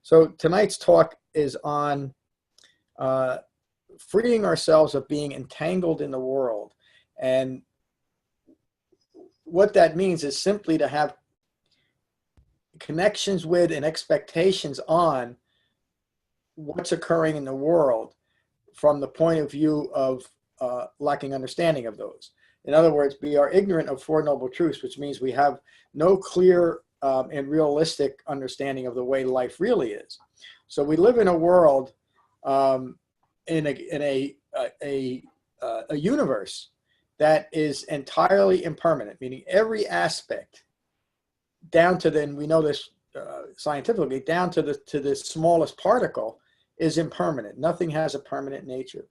So tonight's talk is on freeing ourselves of being entangled in the world. And what that means is simply to have connections with and expectations on what's occurring in the world from the point of view of lacking understanding of those. In other words, we are ignorant of Four Noble Truths, which means we have no clear and realistic understanding of the way life really is. So we live in a world, in a universe that is entirely impermanent, meaning every aspect, down to then we know this scientifically, down to the smallest particle, is impermanent. Nothing has a permanent nature.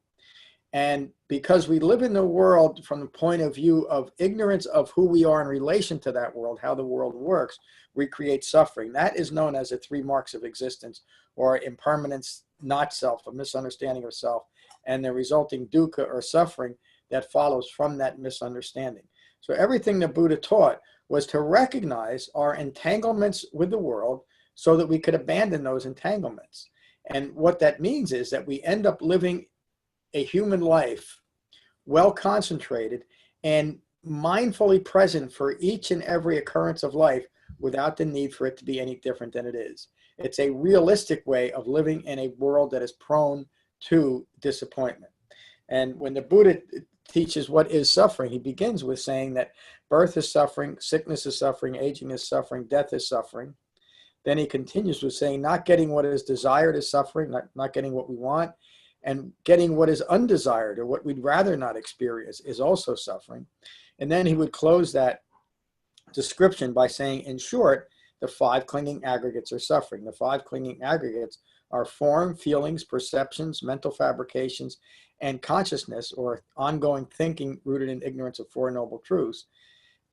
And because we live in the world from the point of view of ignorance of who we are in relation to that world, how the world works, we create suffering. That is known as the three marks of existence, or impermanence, not self, a misunderstanding of self, and the resulting dukkha, or suffering, that follows from that misunderstanding. So everything the Buddha taught was to recognize our entanglements with the world so that we could abandon those entanglements. And what that means is that we end up living a human life, well concentrated and mindfully present for each and every occurrence of life without the need for it to be any different than it is. It's a realistic way of living in a world that is prone to disappointment. And when the Buddha teaches what is suffering, he begins with saying that birth is suffering, sickness is suffering, aging is suffering, death is suffering. Then he continues with saying not getting what is desired is suffering, not getting what we want, and getting what is undesired, or what we'd rather not experience, is also suffering. And then he would close that description by saying, in short, the five clinging aggregates are suffering. The five clinging aggregates are form, feelings, perceptions, mental fabrications, and consciousness, or ongoing thinking rooted in ignorance of Four Noble Truths,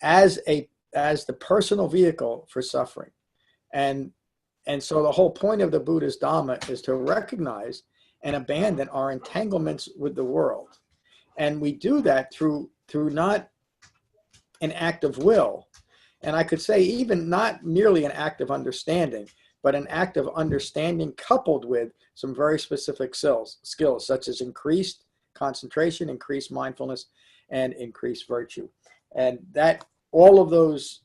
as the personal vehicle for suffering. And so the whole point of the Buddha's Dhamma is to recognize and abandon our entanglements with the world. And we do that through not an act of will. And I could say even not merely an act of understanding, but an act of understanding coupled with some very specific skills such as increased concentration, increased mindfulness, and increased virtue. And that all of those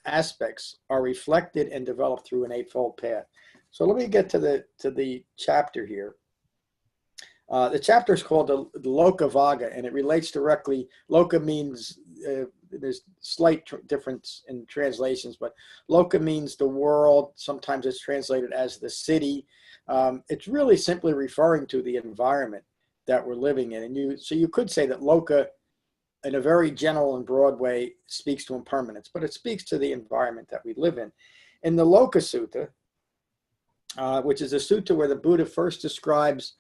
aspects are reflected and developed through an eightfold path. So let me get to the chapter here. The chapter is called the Lokavagga, and it relates directly. Loka means, there's slight difference in translations, but Loka means the world. Sometimes it's translated as the city. It's really simply referring to the environment that we're living in. And so you could say that Loka, in a very general and broad way, speaks to impermanence, but it speaks to the environment that we live in. In the Loka Sutta, which is a sutta where the Buddha first describes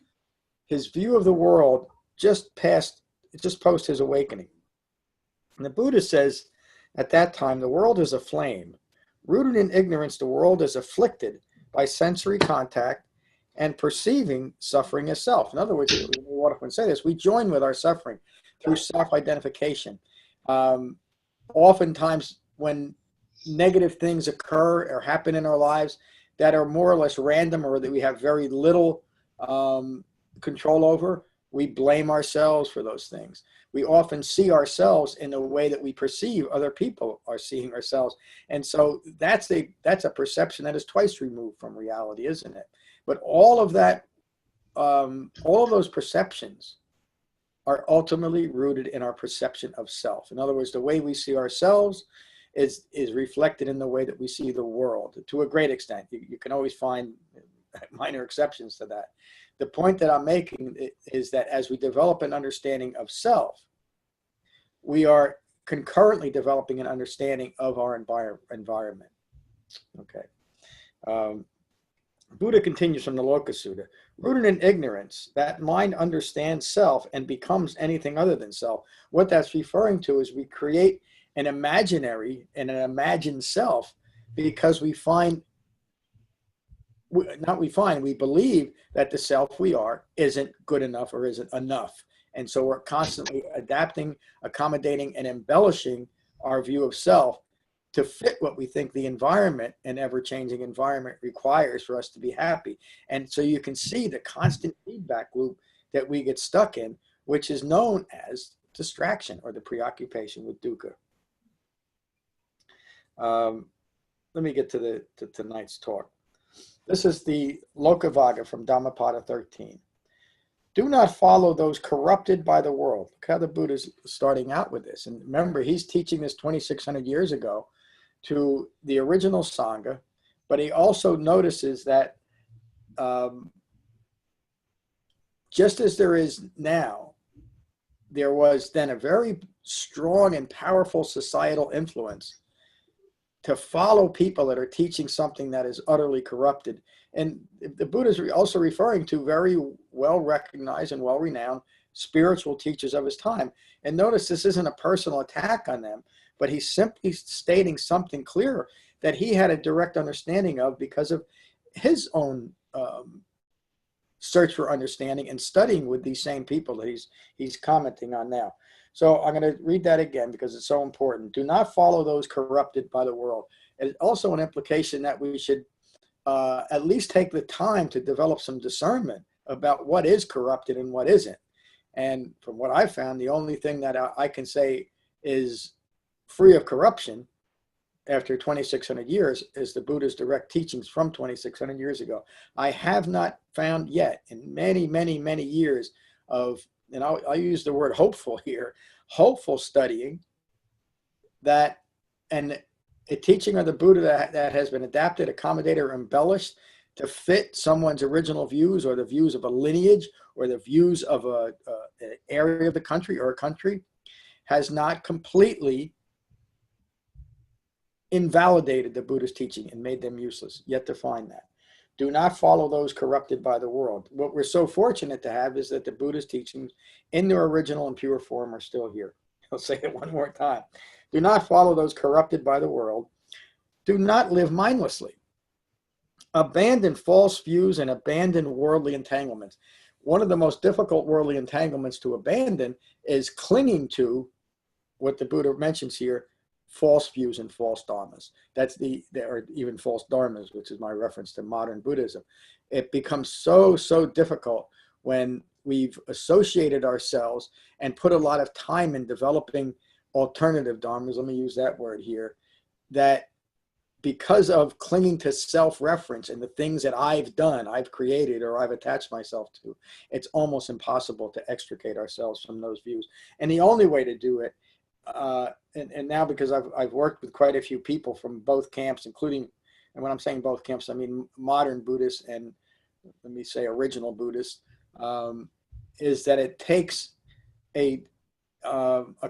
his view of the world just post his awakening. And the Buddha says, at that time, the world is a flame. Rooted in ignorance, the world is afflicted by sensory contact and perceiving suffering as self. In other words, we often say this, we join with our suffering through self-identification. Oftentimes when negative things occur or happen in our lives that are more or less random, or that we have very little control over, we blame ourselves for those things. We often see ourselves in the way that we perceive other people are seeing ourselves. And so that's a perception that is twice removed from reality, isn't it? But all of that, all of those perceptions are ultimately rooted in our perception of self. In other words, the way we see ourselves is reflected in the way that we see the world, to a great extent. You can always find minor exceptions to that. The point that I'm making is that as we develop an understanding of self, we are concurrently developing an understanding of our environment. Okay. Buddha continues from the Loka Sutta. Rooted in ignorance, that mind understands self and becomes anything other than self. What that's referring to is we create an imaginary and an imagined self because we believe that the self we are isn't good enough or isn't enough. And so we're constantly adapting, accommodating, and embellishing our view of self to fit what we think the environment and ever-changing environment requires for us to be happy. And so you can see the constant feedback loop that we get stuck in, which is known as distraction or the preoccupation with dukkha. Let me get to tonight's talk. This is the Lokavagga from Dhammapada 13. Do not follow those corrupted by the world. Look how the Buddha's starting out with this. And remember, he's teaching this 2,600 years ago to the original Sangha, but he also notices that just as there is now, there was then a very strong and powerful societal influence to follow people that are teaching something that is utterly corrupted. And the Buddha is also referring to very well-recognized and well-renowned spiritual teachers of his time. And notice this isn't a personal attack on them, but he's simply stating something clear that he had a direct understanding of because of his own search for understanding and studying with these same people that he's commenting on now. So I'm going to read that again because it's so important. Do not follow those corrupted by the world. It's also an implication that we should at least take the time to develop some discernment about what is corrupted and what isn't. And from what I found, the only thing that I can say is free of corruption after 2,600 years is the Buddha's direct teachings from 2,600 years ago. I have not found yet in many, many, many years of, and I'll use the word hopeful here, hopeful studying that, and a teaching of the Buddha that has been adapted, accommodated, or embellished to fit someone's original views or the views of a lineage or the views of an area of the country or a country has not completely invalidated the Buddha's teaching and made them useless, yet to find that. Do not follow those corrupted by the world. What we're so fortunate to have is that the Buddha's teachings in their original and pure form are still here. I'll say it one more time. Do not follow those corrupted by the world. Do not live mindlessly. Abandon false views and abandon worldly entanglements. One of the most difficult worldly entanglements to abandon is clinging to what the Buddha mentions here, false views and false dharmas. Or even false dharmas, which is my reference to modern Buddhism. It becomes so difficult when we've associated ourselves and put a lot of time in developing alternative dharmas, let me use that word here, that because of clinging to self-reference and the things that I've done, I've created, or I've attached myself to, it's almost impossible to extricate ourselves from those views. And the only way to do it, and now because I've worked with quite a few people from both camps, including, and when I'm saying both camps, I mean modern Buddhists and let me say original Buddhists, is that it takes a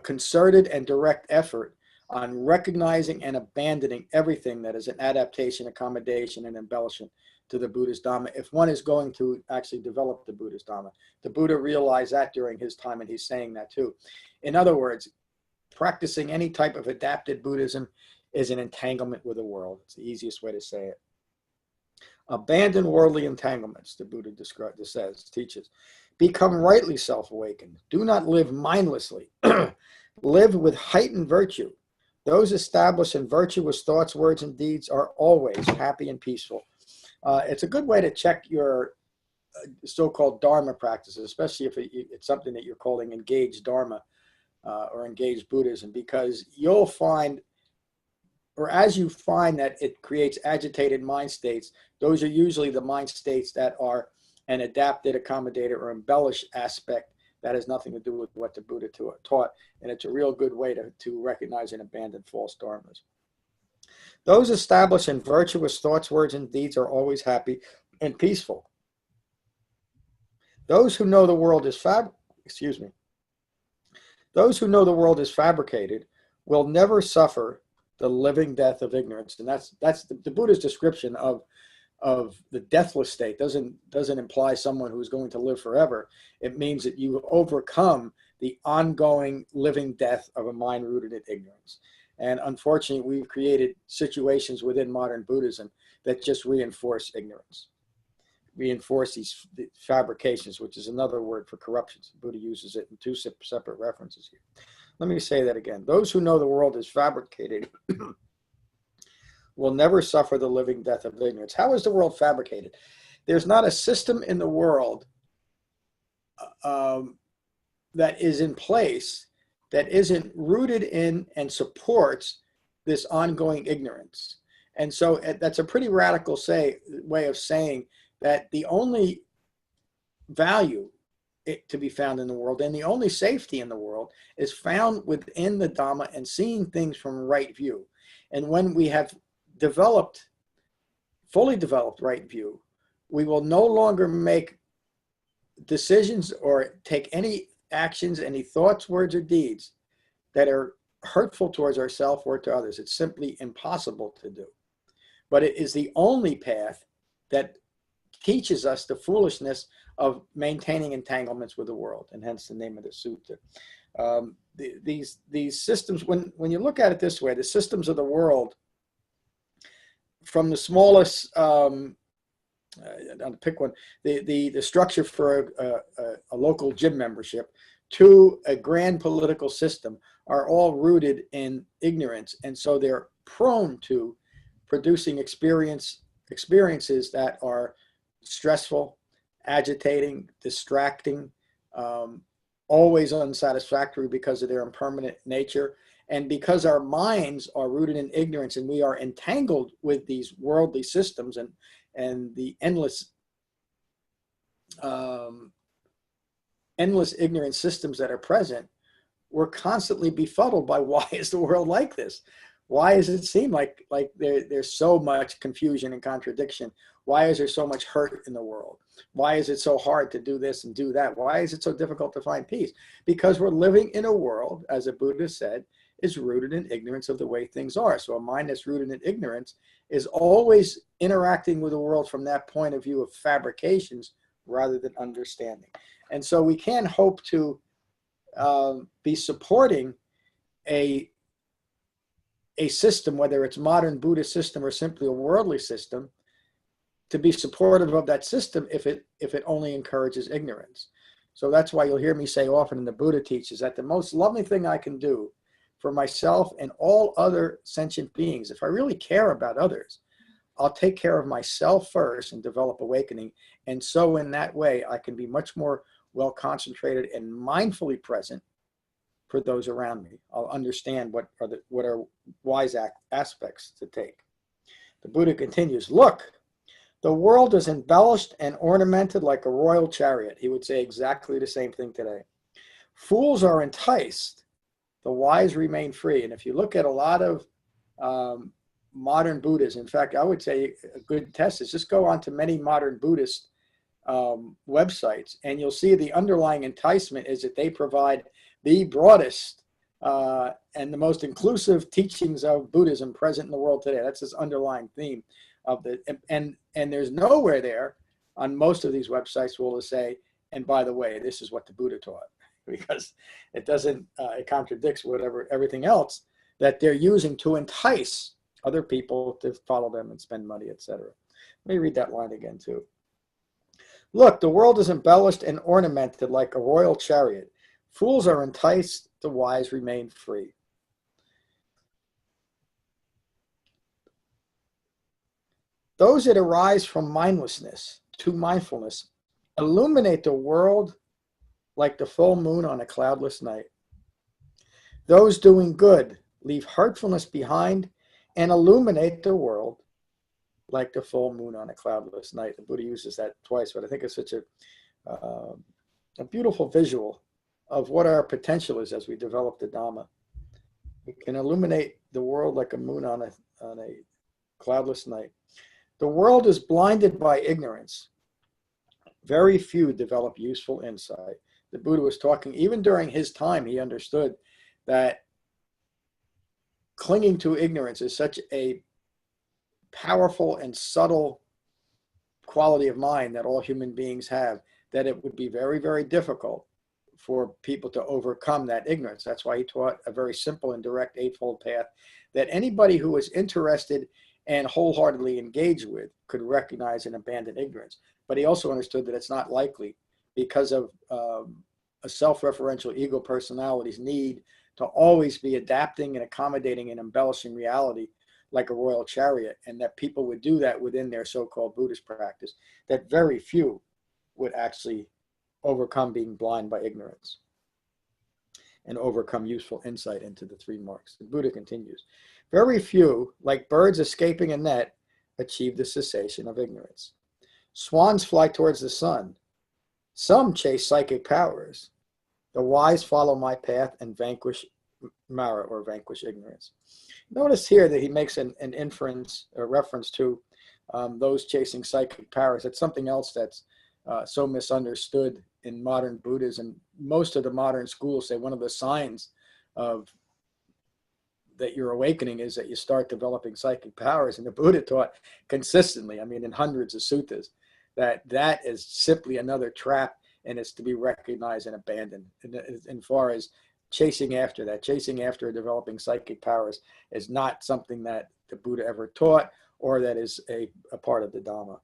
concerted and direct effort on recognizing and abandoning everything that is an adaptation, accommodation, and embellishment to the Buddha's Dhamma if one is going to actually develop the Buddha's Dhamma. The Buddha realized that during his time, and he's saying that too. In other words, practicing any type of adapted Buddhism is an entanglement with the world. It's the easiest way to say it. Abandon worldly entanglements, the Buddha teaches. Become rightly self-awakened. Do not live mindlessly. Live with heightened virtue. Those established in virtuous thoughts, words, and deeds are always happy and peaceful. It's a good way to check your so-called Dharma practices, especially if it's something that you're calling engaged Dharma or engaged Buddhism, because you'll find, or as you find that it creates agitated mind states, those are usually the mind states that are an adapted, accommodated, or embellished aspect that has nothing to do with what the Buddha taught. And it's a real good way to recognize and abandon false dharmas. Those established in virtuous thoughts, words, and deeds are always happy and peaceful. Those who know the world is Those who know the world is fabricated will never suffer the living death of ignorance. And that's the Buddha's description of the deathless state doesn't imply someone who's going to live forever. It means that you overcome the ongoing living death of a mind rooted in ignorance. And unfortunately, we've created situations within modern Buddhism that just reinforce ignorance, reinforce these fabrications, which is another word for corruptions. The Buddha uses it in two separate references here. Let me say that again. Those who know the world is fabricated will never suffer the living death of ignorance. How is the world fabricated? There's not a system in the world that is in place that isn't rooted in and supports this ongoing ignorance. And so that's a pretty radical way of saying that the only value to be found in the world and the only safety in the world is found within the Dhamma and seeing things from right view. And when we have fully developed right view, we will no longer make decisions or take any actions, any thoughts, words, or deeds that are hurtful towards ourselves or to others. It's simply impossible to do. But it is the only path that teaches us the foolishness of maintaining entanglements with the world, and hence the name of the sutta. These systems, when you look at it this way, the systems of the world, from the smallest, I'll pick one, the structure for a local gym membership to a grand political system, are all rooted in ignorance, and so they're prone to producing experiences that are stressful, agitating, distracting, always unsatisfactory because of their impermanent nature. And because our minds are rooted in ignorance and we are entangled with these worldly systems and the endless ignorant systems that are present, we're constantly befuddled by, why is the world like this? Why does it seem like there's so much confusion and contradiction? Why is there so much hurt in the world? Why is it so hard to do this and do that? Why is it so difficult to find peace? Because we're living in a world, as the Buddha said, is rooted in ignorance of the way things are. So a mind that's rooted in ignorance is always interacting with the world from that point of view of fabrications rather than understanding. And so we can't hope to be supporting a system, whether it's modern Buddhist system or simply a worldly system, to be supportive of that system if it only encourages ignorance. So that's why you'll hear me say often in the Buddha teaches that the most lovely thing I can do for myself and all other sentient beings, if I really care about others, I'll take care of myself first and develop awakening. And so in that way, I can be much more well concentrated and mindfully present for those around me. I'll understand what are wise aspects to take. The Buddha continues, look, the world is embellished and ornamented like a royal chariot. He would say exactly the same thing today. Fools are enticed, the wise remain free. And if you look at a lot of modern Buddhists, in fact, I would say a good test is just go on to many modern Buddhist websites, and you'll see the underlying enticement is that they provide the broadest and the most inclusive teachings of Buddhism present in the world today. That's this underlying theme of the, and there's nowhere there on most of these websites will say, and by the way, this is what the Buddha taught, because it doesn't, it contradicts everything else that they're using to entice other people to follow them and spend money, etc. Let me read that line again too. Look, the world is embellished and ornamented like a royal chariot. Fools are enticed, the wise remain free. Those that arise from mindlessness to mindfulness illuminate the world like the full moon on a cloudless night. Those doing good leave hurtfulness behind and illuminate the world like the full moon on a cloudless night. The Buddha uses that twice, but I think it's such a beautiful visual of what our potential is as we develop the Dhamma. We can illuminate the world like a moon on a cloudless night. The world is blinded by ignorance. Very few develop useful insight. The Buddha was talking, even during his time, he understood that clinging to ignorance is such a powerful and subtle quality of mind that all human beings have, that it would be very, very difficult for people to overcome that ignorance. That's why he taught a very simple and direct eightfold path that anybody who was interested and wholeheartedly engaged with could recognize and abandon ignorance. But he also understood that it's not likely because of a self-referential ego personality's need to always be adapting and accommodating and embellishing reality like a royal chariot, and that people would do that within their so-called Buddhist practice, that very few would actually overcome being blind by ignorance and overcome useful insight into the three marks. The Buddha continues, very few, like birds escaping a net, achieve the cessation of ignorance. Swans fly towards the sun. Some chase psychic powers. The wise follow my path and vanquish Mara, or vanquish ignorance. Notice here that he makes an inference, a reference to those chasing psychic powers. That's something else that's so misunderstood in modern Buddhism. Most of the modern schools say one of the signs of that you're awakening is that you start developing psychic powers. And the Buddha taught consistently, I mean, in hundreds of suttas, that that is simply another trap, and it's to be recognized and abandoned. And as far as chasing after that, chasing after developing psychic powers is not something that the Buddha ever taught, or that is a part of the Dhamma.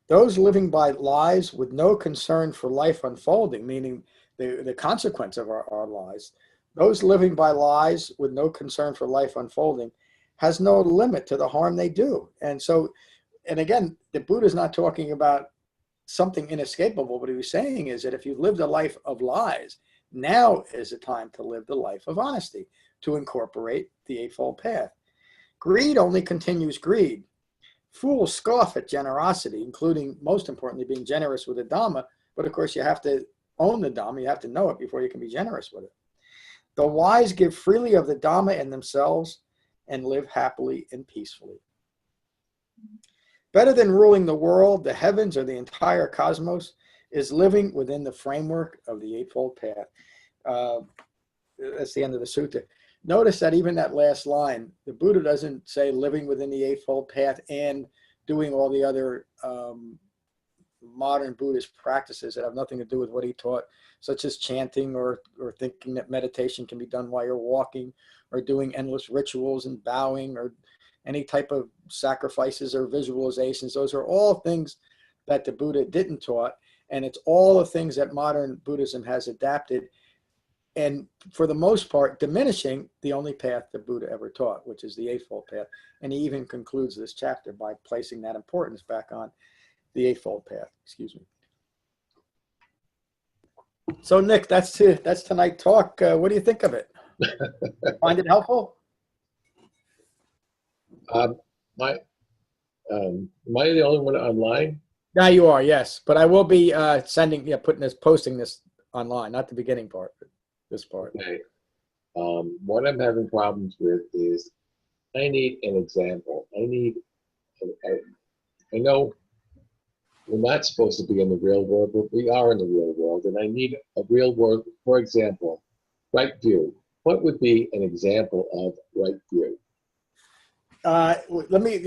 Those living by lies with no concern for life unfolding, meaning the consequence of our lies, those living by lies with no concern for life unfolding has no limit to the harm they do. And so, and again, the Buddha is not talking about something inescapable. What he was saying is that if you've lived a life of lies, now is the time to live the life of honesty, to incorporate the Eightfold Path. Greed only continues greed. Fools scoff at generosity, including, most importantly, being generous with the Dhamma. But of course, you have to own the Dhamma. You have to know it before you can be generous with it. The wise give freely of the Dhamma and themselves and live happily and peacefully. Better than ruling the world, the heavens, or the entire cosmos is living within the framework of the Eightfold Path. That's the end of the sutta. Notice that even that last line, the Buddha doesn't say living within the Eightfold Path and doing all the other modern Buddhist practices that have nothing to do with what he taught, such as chanting or thinking that meditation can be done while you're walking, or doing endless rituals and bowing, or any type of sacrifices or visualizations. Those are all things that the Buddha didn't taught, and it's all the things that modern Buddhism has adapted, and for the most part diminishing the only path the Buddha ever taught, which is the Eightfold Path. And he even concludes this chapter by placing that importance back on the Eightfold Path. Excuse me. So Nick, that's tonight talk. What do you think of it? Find it helpful? Am I the only one online? Yeah, you are, yes. But I will be posting this online, not the beginning part, but this part. Okay. What I'm having problems with is I need an example. I know we're not supposed to be in the real world, but we are in the real world, and I need a real world. For example, right view. What would be an example of right view? Let me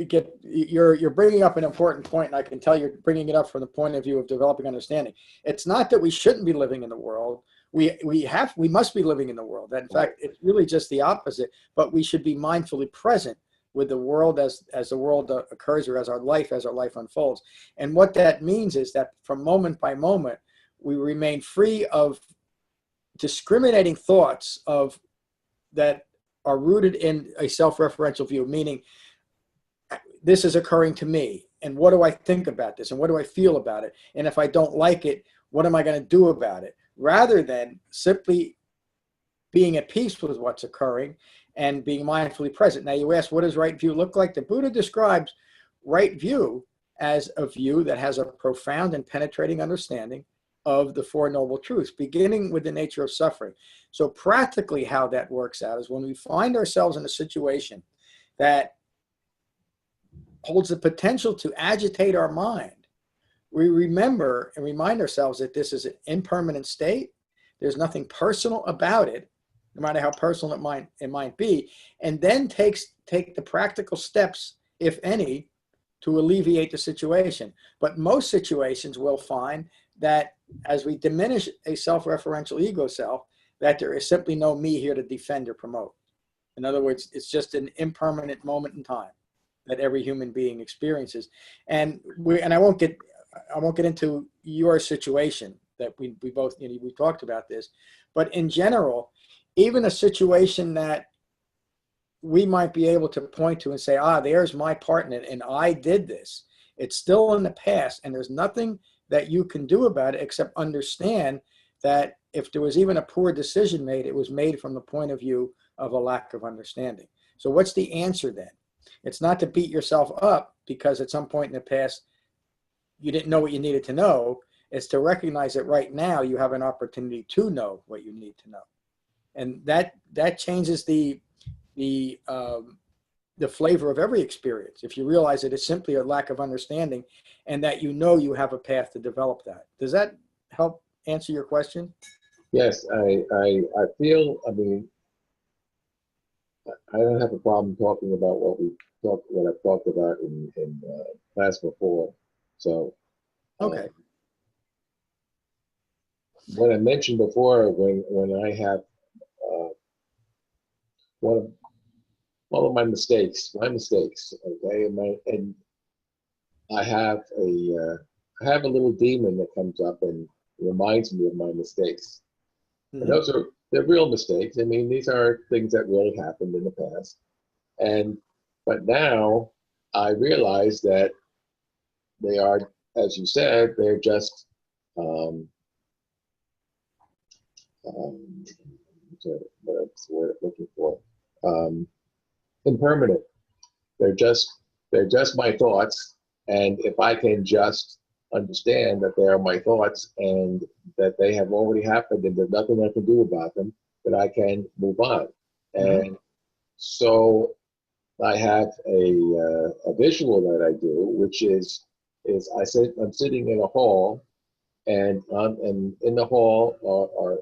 get, you're bringing up an important point, and I can tell you're bringing it up from the point of view of developing understanding. It's not that we shouldn't be living in the world. We must be living in the world. In fact, it's really just the opposite, but we should be mindfully present with the world as the world occurs, or as our life unfolds. And what that means is that from moment by moment, we remain free of discriminating thoughts that are rooted in a self-referential view, meaning this is occurring to me, and what do I think about this, and what do I feel about it, and if I don't like it, what am I going to do about it, rather than simply being at peace with what's occurring and being mindfully present. Now you ask, what does right view look like? The Buddha describes right view as a view that has a profound and penetrating understanding of the Four Noble Truths, beginning with the nature of suffering. So practically how that works out is when we find ourselves in a situation that holds the potential to agitate our mind, we remember and remind ourselves that this is an impermanent state. There's nothing personal about it, no matter how personal it might be, and then take the practical steps, if any, to alleviate the situation. But most situations will find that as we diminish a self-referential ego self, that there is simply no me here to defend or promote. In other words, it's just an impermanent moment in time that every human being experiences. And I won't get into your situation that we both, we talked about this, but in general, even a situation that we might be able to point to and say, there's my part in it, and I did this. It's still in the past, and there's nothing that you can do about it except understand that if there was even a poor decision made, it was made from the point of view of a lack of understanding. So what's the answer then? It's not to beat yourself up because at some point in the past, you didn't know what you needed to know. It's to recognize that right now you have an opportunity to know what you need to know. And that changes the flavor of every experience. If you realize that it's simply a lack of understanding and that you have a path to develop that. Does that help answer your question? Yes, I feel, I mean, I don't have a problem talking about what I've talked about in class before. So, okay. What I mentioned before, when I have one of my mistakes, okay, and I have a little demon that comes up and reminds me of my mistakes. Mm-hmm. And they're real mistakes. I mean, these are things that really happened in the past. But now I realize that they are, as you said, they're just what's the word I'm looking for? Impermanent. They're just my thoughts, and if I can just understand that they are my thoughts and that they have already happened and there's nothing I can do about them, that I can move on. Mm-hmm. And so I have a visual that I do, which is I'm sitting in a hall, and in the hall are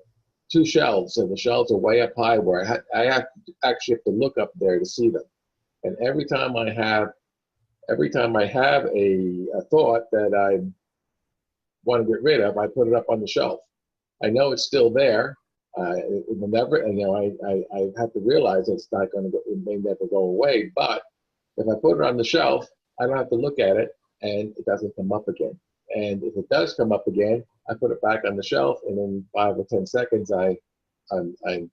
two shelves, and the shelves are way up high where I actually have to look up there to see them. And every time I have a thought that I want to get rid of, I put it up on the shelf. I know it's still there. It will never, I have to realize it's not going to go, it may never go away. But if I put it on the shelf, I don't have to look at it, and it doesn't come up again. And if it does come up again, I put it back on the shelf, and in 5 or 10 seconds, I'm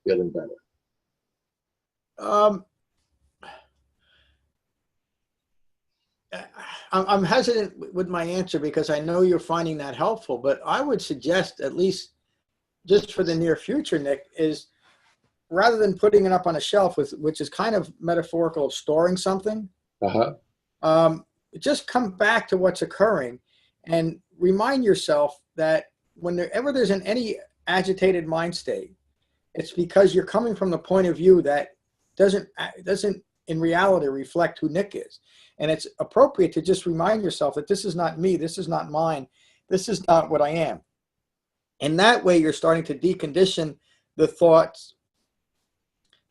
feeling better. I'm hesitant with my answer because I know you're finding that helpful, but I would suggest, at least just for the near future, Nick, is rather than putting it up on a shelf, which is kind of metaphorical of storing something, just come back to what's occurring and remind yourself that whenever there's any agitated mind state, it's because you're coming from the point of view that doesn't in reality reflect who Nick is. And it's appropriate to just remind yourself that this is not me, this is not mine, this is not what I am. And that way you're starting to decondition the thoughts,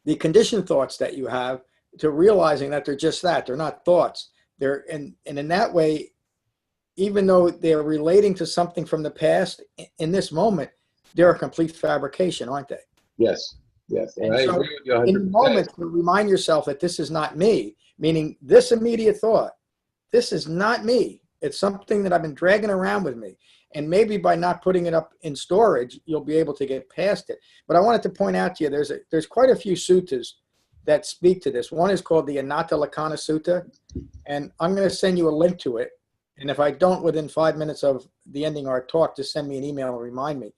the conditioned thoughts that you have, to realizing that they're just that. They're not thoughts. And in that way, even though they're relating to something from the past, in this moment, they're a complete fabrication, aren't they? Yes, yes. And I so agree with you 100%. In the moment, to remind yourself that this is not me, meaning this immediate thought, this is not me. It's something that I've been dragging around with me. And maybe by not putting it up in storage, you'll be able to get past it. But I wanted to point out to you, there's quite a few suttas that speak to this. One is called the Anatta Lakkhana Sutta, and I'm going to send you a link to it. And if I don't within 5 minutes of the ending our talk, just send me an email and remind me.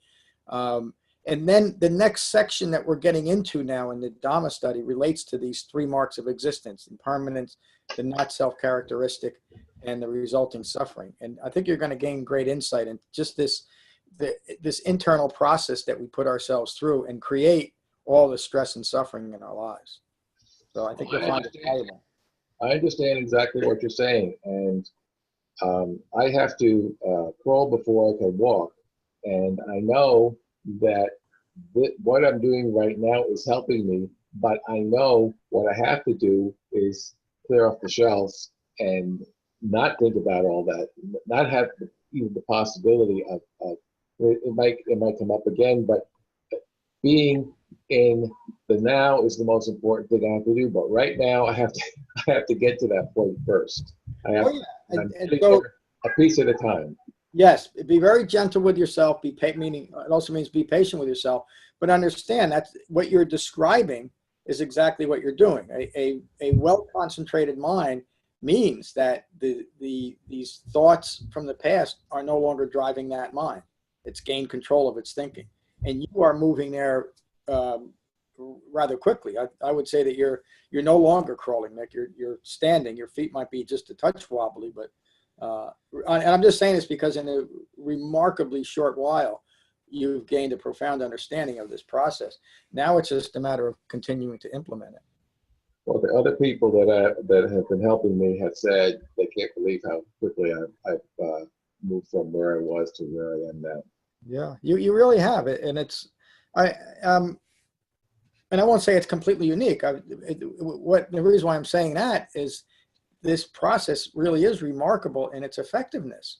And then the next section that we're getting into now in the Dhamma study relates to these 3 marks of existence: impermanence, the not self characteristic, and the resulting suffering. And I think you're going to gain great insight in just this internal process that we put ourselves through and create all the stress and suffering in our lives. So I think you'll find it valuable. I understand exactly what you're saying. And I have to crawl before I can walk. And I know that what I'm doing right now is helping me, but I know what I have to do is clear off the shelves and not think about all that, not have even the possibility of it might come up again, but being in the now is the most important thing I have to do. But right now I have to get to that point first. I have to go a piece at a time. Yes, be very gentle with yourself. Meaning it also means be patient with yourself, But understand that what you're describing is exactly what you're doing. A well-concentrated mind means that these thoughts from the past are no longer driving that mind. It's gained control of its thinking. And you are moving there rather quickly. I would say that you're no longer crawling, Nick. You're standing. Your feet might be just a touch wobbly, but and I'm just saying this because in a remarkably short while, you've gained a profound understanding of this process. Now it's just a matter of continuing to implement it. Well, the other people that have been helping me have said they can't believe how quickly I've moved from where I was to where I am now. Yeah, you really have it, and it's and I won't say it's completely unique. What the reason why I'm saying that is this process really is remarkable in its effectiveness.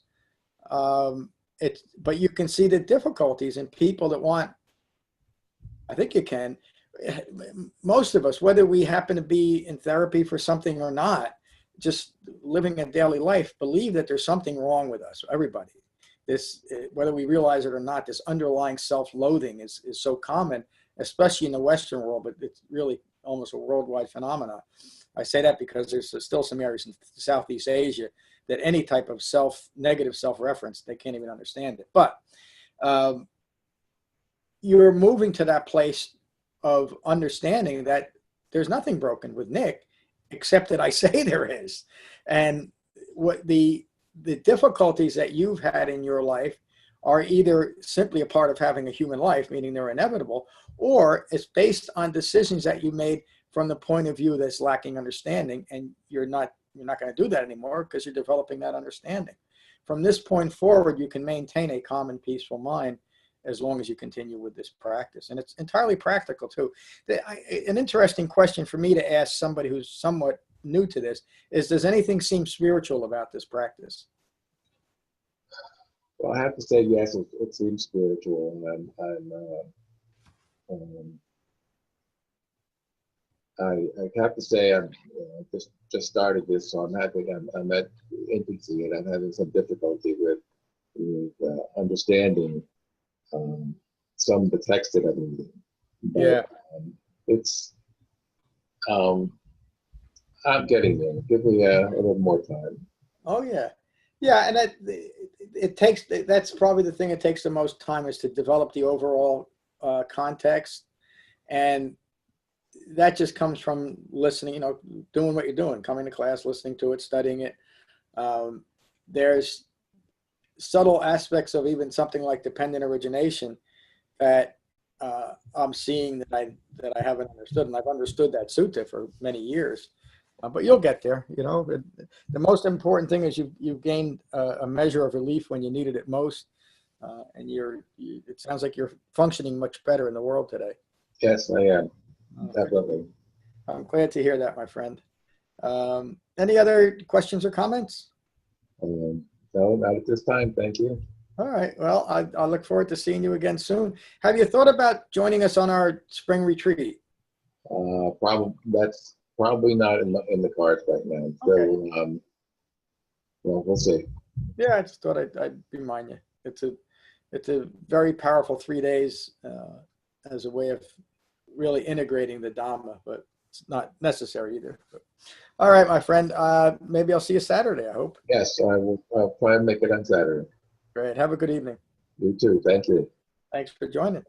But you can see the difficulties in people that want. I think you can. Most of us, whether we happen to be in therapy for something or not, just living a daily life, believe that there's something wrong with us. Everybody, whether we realize it or not, this underlying self-loathing is so common, especially in the Western world, but it's really almost a worldwide phenomenon. I say that because there's still some areas in Southeast Asia that any type of negative self-reference, they can't even understand it. But you're moving to that place of understanding that there's nothing broken with Nick, except that I say there is. And what the difficulties that you've had in your life are either simply a part of having a human life, meaning they're inevitable, or it's based on decisions that you made from the point of view that's lacking understanding, and you're not going to do that anymore because you're developing that understanding. From this point forward, you can maintain a calm and peaceful mind as long as you continue with this practice. And it's entirely practical too. An interesting question for me to ask somebody who's somewhat new to this is, does anything seem spiritual about this practice? Well, I have to say, yes, it seems spiritual. I have to say, I'm just started this, so I'm at infancy, and I'm having some difficulty with understanding some of the text that I'm reading. But, Yeah. I'm getting there. Give me a little more time. Oh yeah. Yeah, and that's probably the thing that takes the most time, is to develop the overall context, and that just comes from listening, doing what you're doing, coming to class, listening to it, studying it. There's subtle aspects of even something like dependent origination that I'm seeing that I haven't understood, and I've understood that sutta for many years. But you'll get there. The most important thing is you've gained a measure of relief when you needed it most, and it sounds like you're functioning much better in the world today. Yes, I am. Definitely. I'm glad to hear that, my friend. Any other questions or comments? No, not at this time. Thank you. All right. Well, I look forward to seeing you again soon. Have you thought about joining us on our spring retreat? That's probably not in the cards right now. So, Okay. well, we'll see. Yeah, I just thought I'd remind you. It's a very powerful 3 days as a way of really integrating the Dhamma, but it's not necessary either. But, all right, my friend. Maybe I'll see you Saturday, I hope. Yes, I'll try and make it on Saturday. Great. Have a good evening. You too. Thank you. Thanks for joining.